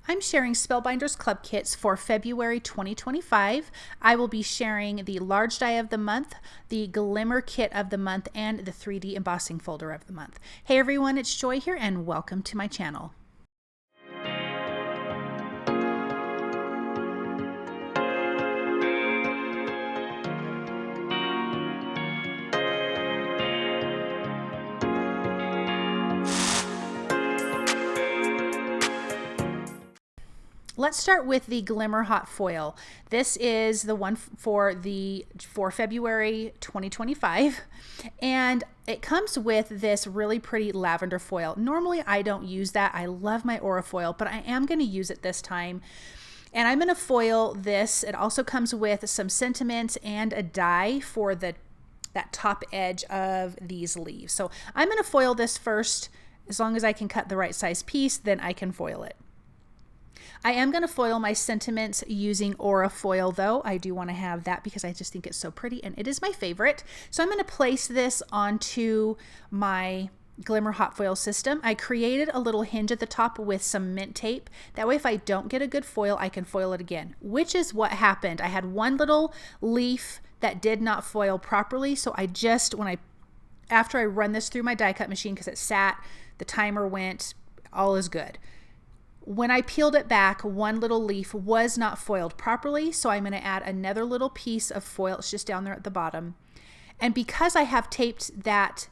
I'm sharing Spellbinders Club Kits for February 2025. I will be sharing the large die of the month, the Glimmer kit of the month, and the 3D embossing folder of the month. Hey everyone, it's Joy here and welcome to my channel. Let's start with the Glimmer Hot Foil. This is the one for February 2025, and it comes with this really pretty lavender foil. Normally I don't use that. I love my Aura foil, but I am going to use it this time. And I'm going to foil this. It also comes with some sentiments and a die for that top edge of these leaves. So I'm going to foil this first. As long as I can cut the right size piece, then I can foil it. I am going to foil my sentiments using Aura foil though. I do want to have that because I just think it's so pretty and it is my favorite. So I'm going to place this onto my Glimmer Hot Foil system. I created a little hinge at the top with some mint tape. That way if I don't get a good foil, I can foil it again, which is what happened. I had one little leaf that did not foil properly. So I just, after I run this through my die cut machine, because it sat, the timer went, all is good. When I peeled it back, one little leaf was not foiled properly, so I'm going to add another little piece of foil. It's just down there at the bottom. And because I have taped that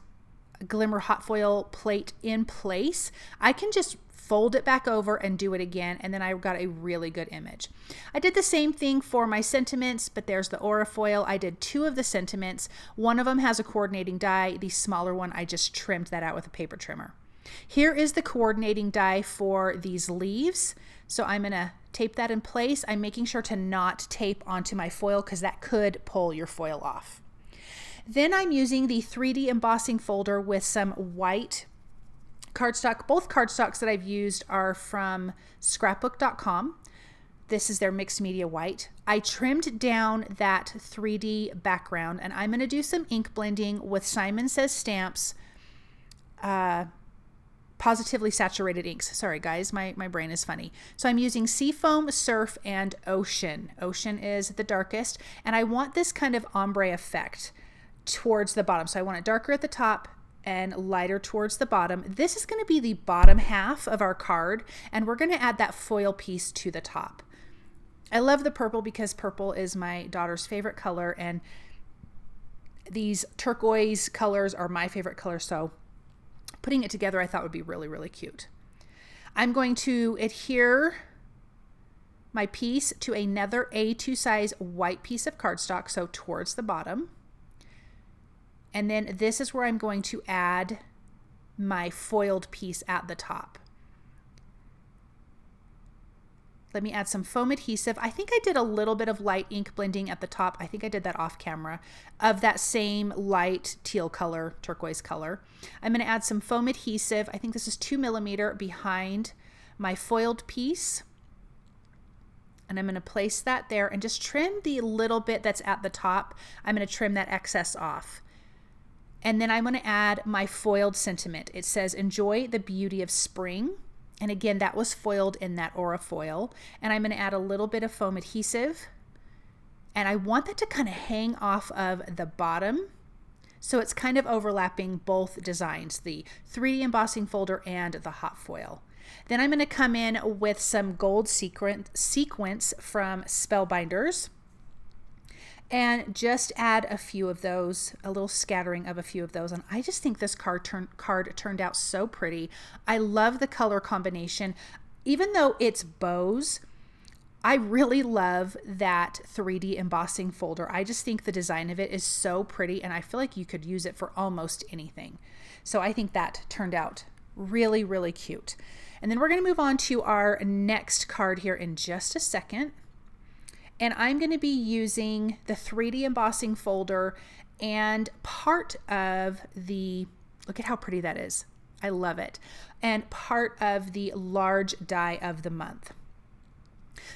Glimmer Hot Foil plate in place, I can just fold it back over and do it again, and then I got a really good image. I did the same thing for my sentiments, but there's the Aura foil. I did two of the sentiments. One of them has a coordinating die. The smaller one, I just trimmed that out with a paper trimmer. Here is the coordinating die for these leaves. So I'm going to tape that in place. I'm making sure to not tape onto my foil because that could pull your foil off. Then I'm using the 3D embossing folder with some white cardstock. Both cardstocks that I've used are from scrapbook.com. This is their mixed media white. I trimmed down that 3D background and I'm going to do some ink blending with Simon Says Stamps Positively saturated inks. Sorry guys, my brain is funny. So I'm using SEAFOAM, Surf, and Ocean. Ocean is the darkest, and I want this kind of ombre effect towards the bottom. So I want it darker at the top and lighter towards the bottom. This is going to be the bottom half of our card, and we're going to add that foil piece to the top. I love the purple because purple is my daughter's favorite color, and these turquoise colors are my favorite color, so putting it together I thought would be really, really cute. I'm going to adhere my piece to another A2 size white piece of cardstock, so towards the bottom. And then this is where I'm going to add my foiled piece at the top. Let me add some foam adhesive. I think I did a little bit of light ink blending at the top. I think I did that off camera, of that same light teal color, turquoise color. I'm going to add some foam adhesive. I think this is 2mm behind my foiled piece. And I'm going to place that there and just trim the little bit that's at the top. I'm going to trim that excess off. And then I'm going to add my foiled sentiment. It says, "Enjoy the beauty of spring." And again, that was foiled in that Aura foil. And I'm going to add a little bit of foam adhesive. And I want that to kind of hang off of the bottom. So it's kind of overlapping both designs, the 3D embossing folder and the hot foil. Then I'm going to come in with some gold sequins from Spellbinders. And just add a few of those, a little scattering of a few of those. And I just think this card turned out so pretty. I love the color combination. Even though it's bows, I really love that 3D embossing folder. I just think the design of it is so pretty and I feel like you could use it for almost anything. So I think that turned out really, really cute. And then we're going to move on to our next card here in just a second. And I'm going to be using the 3D embossing folder and part of the, look at how pretty that is. I love it. And part of the large die of the month.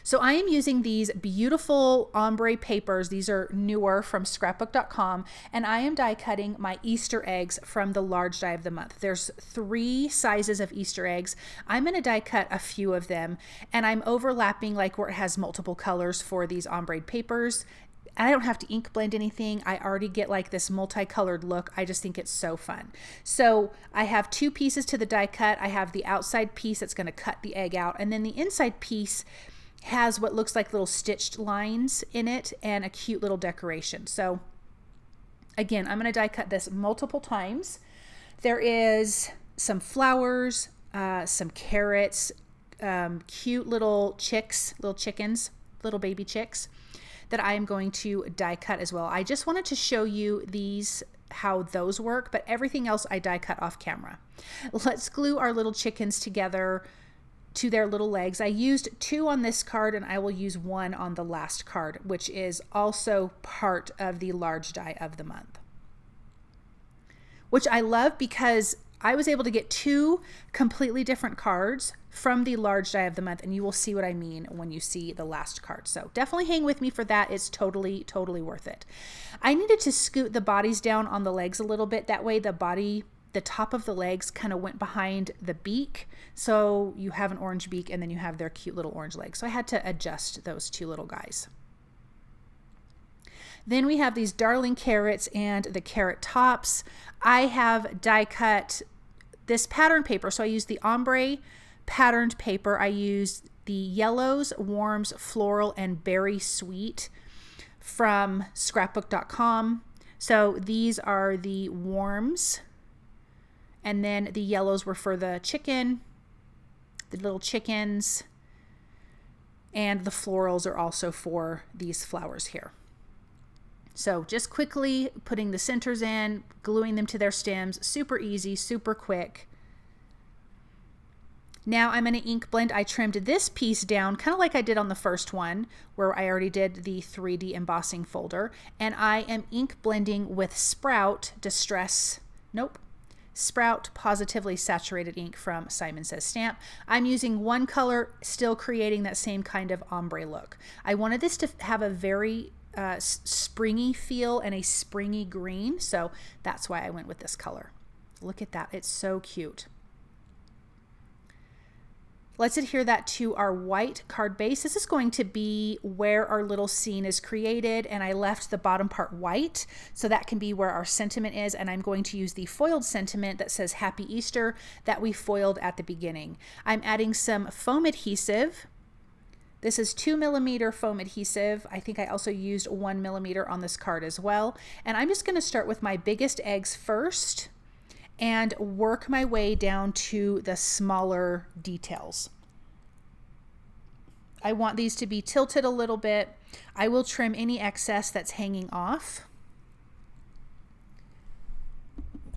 So I am using these beautiful ombre papers. These are newer from scrapbook.com, and I am die cutting my Easter eggs from the large die of the month. There's 3 sizes of Easter eggs. I'm going to die cut a few of them, and I'm overlapping like where it has multiple colors for these ombre papers. I don't have to ink blend anything. I already get like this multicolored look. I just think it's so fun. So I have 2 pieces to the die cut. I have the outside piece that's going to cut the egg out, and then the inside piece has what looks like little stitched lines in it and a cute little decoration. So again, I'm going to die cut this multiple times. There is some flowers, some carrots, cute little chicks, little chickens, little baby chicks that I am going to die cut as well. I just wanted to show you these, how those work, but everything else I die cut off camera. Let's glue our little chickens together to their little legs. I used 2 on this card, and I will use 1 on the last card, which is also part of the large die of the month, which I love because I was able to get 2 completely different cards from the large die of the month, and you will see what I mean when you see the last card. So definitely hang with me for that. It's totally worth it. I needed to scoot the bodies down on the legs a little bit. That way the top of the legs kind of went behind the beak. So you have an orange beak, and then you have their cute little orange legs. So I had to adjust those 2 little guys. Then we have these darling carrots and the carrot tops. I have die cut this pattern paper. So I used the ombre patterned paper. I used the yellows, warms, floral, and berry sweet from scrapbook.com. So these are the warms, and then the yellows were for the chicken, the little chickens, and the florals are also for these flowers here. So just quickly putting the centers in, gluing them to their stems, super easy, super quick. Now I'm going to ink blend. I trimmed this piece down kind of like I did on the first one where I already did the 3D embossing folder, and I am ink blending with Sprout Pawsitively Saturated Ink from Simon Says Stamp. I'm using 1 color, still creating that same kind of ombre look. I wanted this to have a very springy feel and a springy green, so that's why I went with this color. Look at that, it's so cute. Let's adhere that to our white card base. This is going to be where our little scene is created, and I left the bottom part white, so that can be where our sentiment is, and I'm going to use the foiled sentiment that says Happy Easter that we foiled at the beginning. I'm adding some foam adhesive. This is 2mm foam adhesive. I think I also used 1mm on this card as well. And I'm just going to start with my biggest eggs first and work my way down to the smaller details. I want these to be tilted a little bit. I will trim any excess that's hanging off.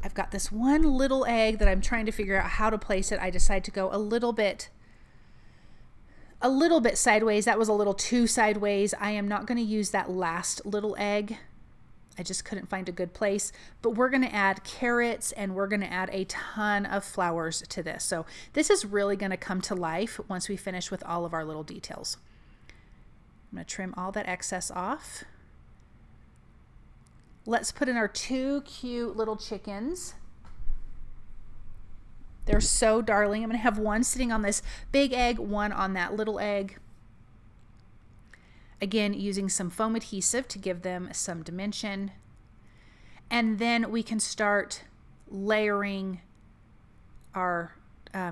I've got this one little egg that I'm trying to figure out how to place it. I decided to go a little bit sideways. That was a little too sideways. I am not going to use that last little egg. I just couldn't find a good place, but we're going to add carrots and we're going to add a ton of flowers to this. So this is really going to come to life once we finish with all of our little details. I'm going to trim all that excess off. Let's put in our 2 cute little chickens. They're so darling. I'm going to have 1 sitting on this big egg, 1 on that little egg. Again, using some foam adhesive to give them some dimension. And then we can start layering our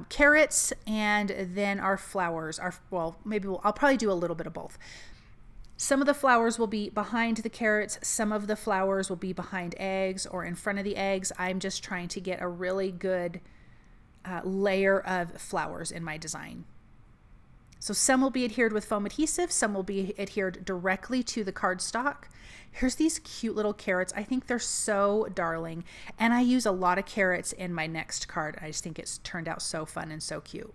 carrots and then our flowers. I'll probably do a little bit of both. Some of the flowers will be behind the carrots. Some of the flowers will be behind eggs or in front of the eggs. I'm just trying to get a really good layer of flowers in my design. So some will be adhered with foam adhesive, some will be adhered directly to the cardstock. Here's these cute little carrots. I think they're so darling, and I use a lot of carrots in my next card. I just think it's turned out so fun and so cute.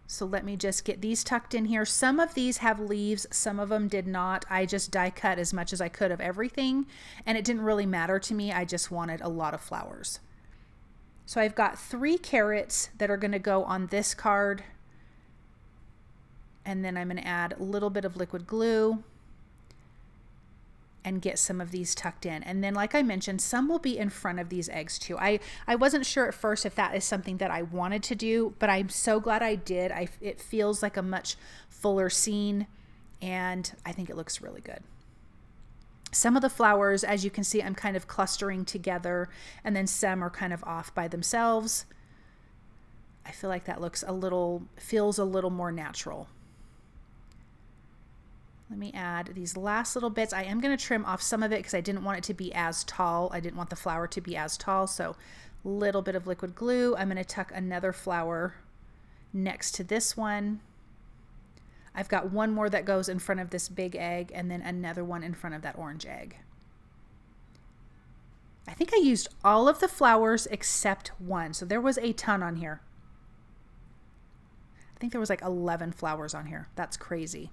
So let me just get these tucked in here. Some of these have leaves, some of them did not. I just die cut as much as I could of everything, and it didn't really matter to me. I just wanted a lot of flowers. So I've got 3 carrots that are going to go on this card. And then I'm going to add a little bit of liquid glue and get some of these tucked in. And then, like I mentioned, some will be in front of these eggs too. I wasn't sure at first if that is something that I wanted to do, but I'm so glad I did. It feels like a much fuller scene, and I think it looks really good. Some of the flowers, as you can see, I'm kind of clustering together, and then some are kind of off by themselves. I feel like that feels a little more natural. Let me add these last little bits. I am going to trim off some of it because I didn't want it to be as tall. I didn't want the flower to be as tall. So a little bit of liquid glue. I'm going to tuck another flower next to this one. I've got one more that goes in front of this big egg, and then another one in front of that orange egg. I think I used all of the flowers except one. So there was a ton on here. I think there was like 11 flowers on here. That's crazy.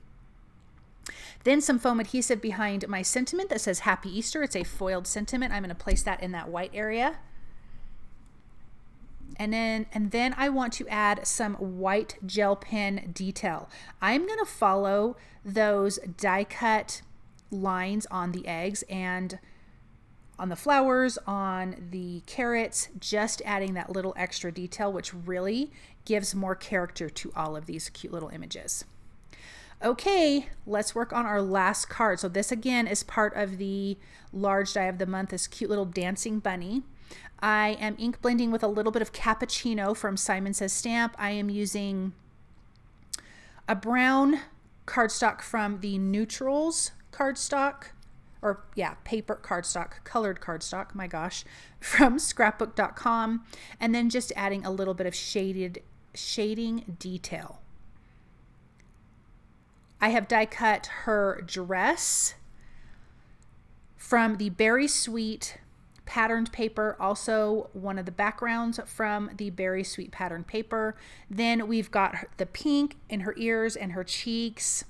Then some foam adhesive behind my sentiment that says Happy Easter. It's a foiled sentiment. I'm going to place that in that white area. And then I want to add some white gel pen detail. I'm going to follow those die cut lines on the eggs and on the flowers, on the carrots, just adding that little extra detail, which really gives more character to all of these cute little images. Okay, let's work on our last card. So this again is part of the large die of the month, this cute little dancing bunny. I am ink blending with a little bit of Cappuccino from Simon Says Stamp. I am using a brown cardstock from the Neutrals cardstock, or yeah, paper cardstock, colored cardstock, my gosh, from scrapbook.com, and then just adding a little bit of shading detail. I have die cut her dress from the Berry Sweet patterned paper, also one of the backgrounds from the Berry Sweet patterned paper. Then we've got the pink in her ears and her cheeks.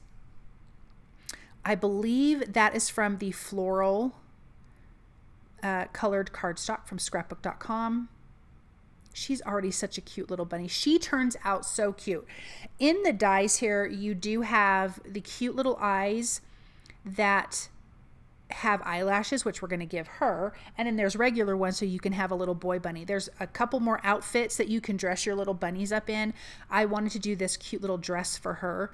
I believe that is from the floral colored cardstock from scrapbook.com. She's already such a cute little bunny. She turns out so cute. In the dies here, you do have the cute little eyes that have eyelashes, which we're going to give her. And then there's regular ones, so you can have a little boy bunny. There's a couple more outfits that you can dress your little bunnies up in. I wanted to do this cute little dress for her.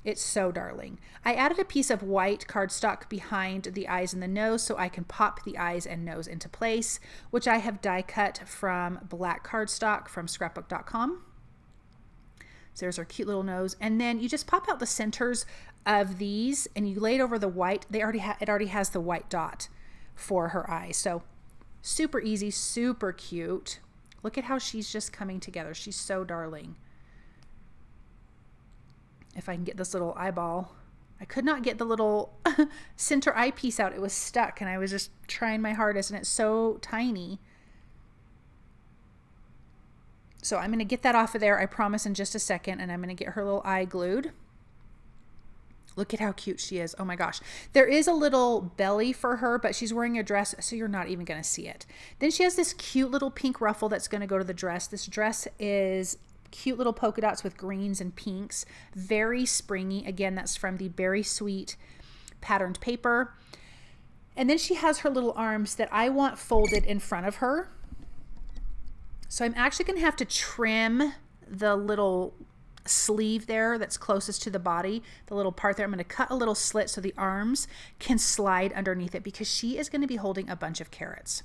It's so darling. I added a piece of white cardstock behind the eyes and the nose so I can pop the eyes and nose into place, which I have die cut from black cardstock from scrapbook.com. So there's our cute little nose. And then you just pop out the centers of these and you lay it over the white. It already has the white dot for her eyes. So super easy, super cute. Look at how she's just coming together. She's so darling. If I can get this little eyeball. I could not get the little center eyepiece out. It was stuck and I was just trying my hardest, and it's so tiny. So I'm going to get that off of there, I promise, in just a second, and I'm going to get her little eye glued. Look at how cute she is. Oh my gosh. There is a little belly for her, but she's wearing a dress, so you're not even going to see it. Then she has this cute little pink ruffle that's going to go to the dress. This dress is cute little polka dots with greens and pinks. Very springy. Again, that's from the Berry Sweet patterned paper. And then she has her little arms that I want folded in front of her. So I'm actually going to have to trim the little sleeve there that's closest to the body, the little part there. I'm going to cut a little slit so the arms can slide underneath it because she is going to be holding a bunch of carrots.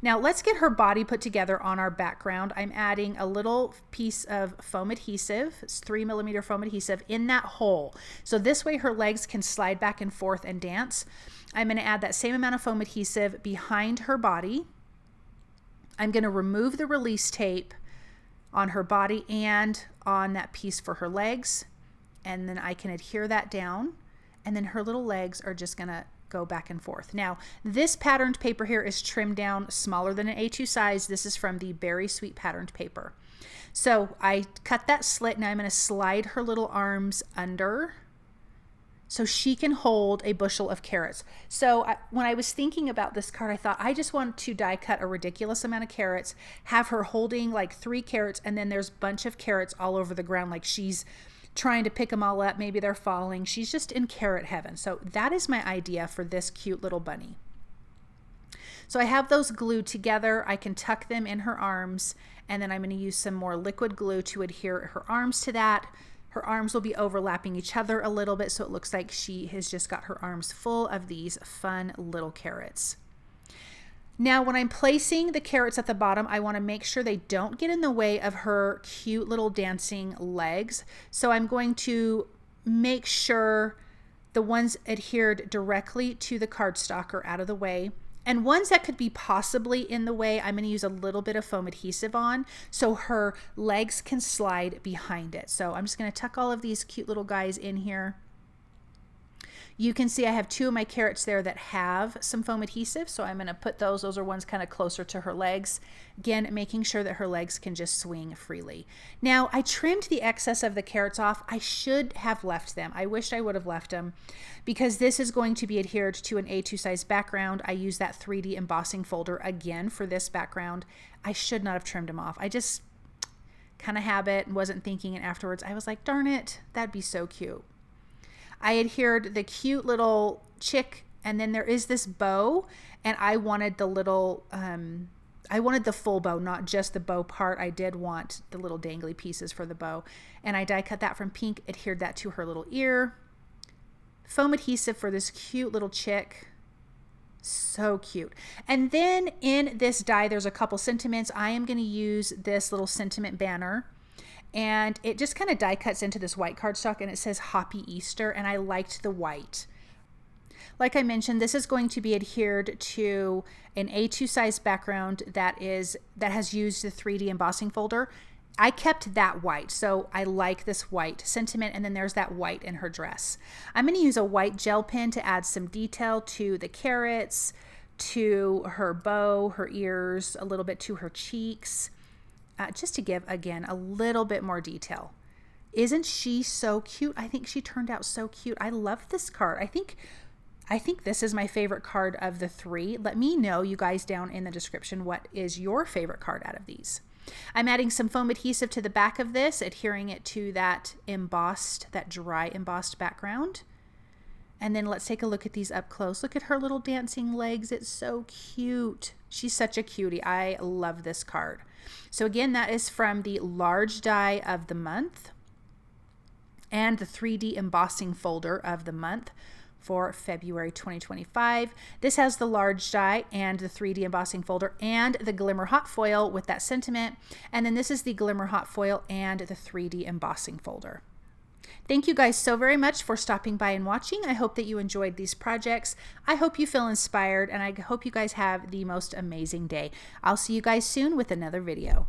Now let's get her body put together on our background. I'm adding a little piece of foam adhesive. It's 3mm foam adhesive in that hole. So this way her legs can slide back and forth and dance. I'm going to add that same amount of foam adhesive behind her body. I'm going to remove the release tape on her body and on that piece for her legs. And then I can adhere that down. And then her little legs are just going to go back and forth. Now, this patterned paper here is trimmed down smaller than an A2 size. This is from the Berry Sweet patterned paper. So I cut that slit. Now I'm going to slide her little arms under so she can hold a bushel of carrots. So when I was thinking about this card, I thought I just want to die cut a ridiculous amount of carrots, have her holding like 3 carrots, and then there's a bunch of carrots all over the ground, like she's trying to pick them all up. Maybe they're falling. She's just in carrot heaven. So that is my idea for this cute little bunny. So I have those glued together. I can tuck them in her arms, and then I'm going to use some more liquid glue to adhere her arms to that. Her arms will be overlapping each other a little bit, so it looks like she has just got her arms full of these fun little carrots. Now, when I'm placing the carrots at the bottom, I want to make sure they don't get in the way of her cute little dancing legs. So I'm going to make sure the ones adhered directly to the cardstock are out of the way. And ones that could be possibly in the way, I'm going to use a little bit of foam adhesive on so her legs can slide behind it. So I'm just going to tuck all of these cute little guys in here. You can see I have 2 of my carrots there that have some foam adhesive, so I'm going to put those are ones kind of closer to her legs. Again, making sure that her legs can just swing freely. Now, I trimmed the excess of the carrots off. I should have left them. I wished I would have left them because this is going to be adhered to an A2 size background. I use that 3D embossing folder again for this background. I should not have trimmed them off. I just kind of habit and wasn't thinking it afterwards. I was like, darn it, that'd be so cute. I adhered the cute little chick, and then there is this bow, and I wanted the little, I wanted the full bow, not just the bow part. I did want the little dangly pieces for the bow, and I die cut that from pink, adhered that to her little ear. Foam adhesive for this cute little chick. So cute. And then in this die, there's a couple sentiments. I am going to use this little sentiment banner. And it just kind of die cuts into this white cardstock, and it says Happy Easter, and I liked the white. Like I mentioned, this is going to be adhered to an A2 size background that has used the 3D embossing folder. I kept that white, so I like this white sentiment, and then there's that white in her dress. I'm going to use a white gel pen to add some detail to the carrots, to her bow, her ears, a little bit to her cheeks. Just to give, again, a little bit more detail. Isn't she so cute? I think she turned out so cute. I love this card. I think this is my favorite card of the 3. Let me know, you guys, down in the description, what is your favorite card out of these. I'm adding some foam adhesive to the back of this, adhering it to that dry embossed background. And then let's take a look at these up close. Look at her little dancing legs. It's so cute. She's such a cutie. I love this card. So again, that is from the large die of the month and the 3D embossing folder of the month for February 2025. This has the large die and the 3D embossing folder and the Glimmer Hot Foil with that sentiment. And then this is the Glimmer Hot Foil and the 3D embossing folder. Thank you guys so very much for stopping by and watching. I hope that you enjoyed these projects. I hope you feel inspired, and I hope you guys have the most amazing day. I'll see you guys soon with another video.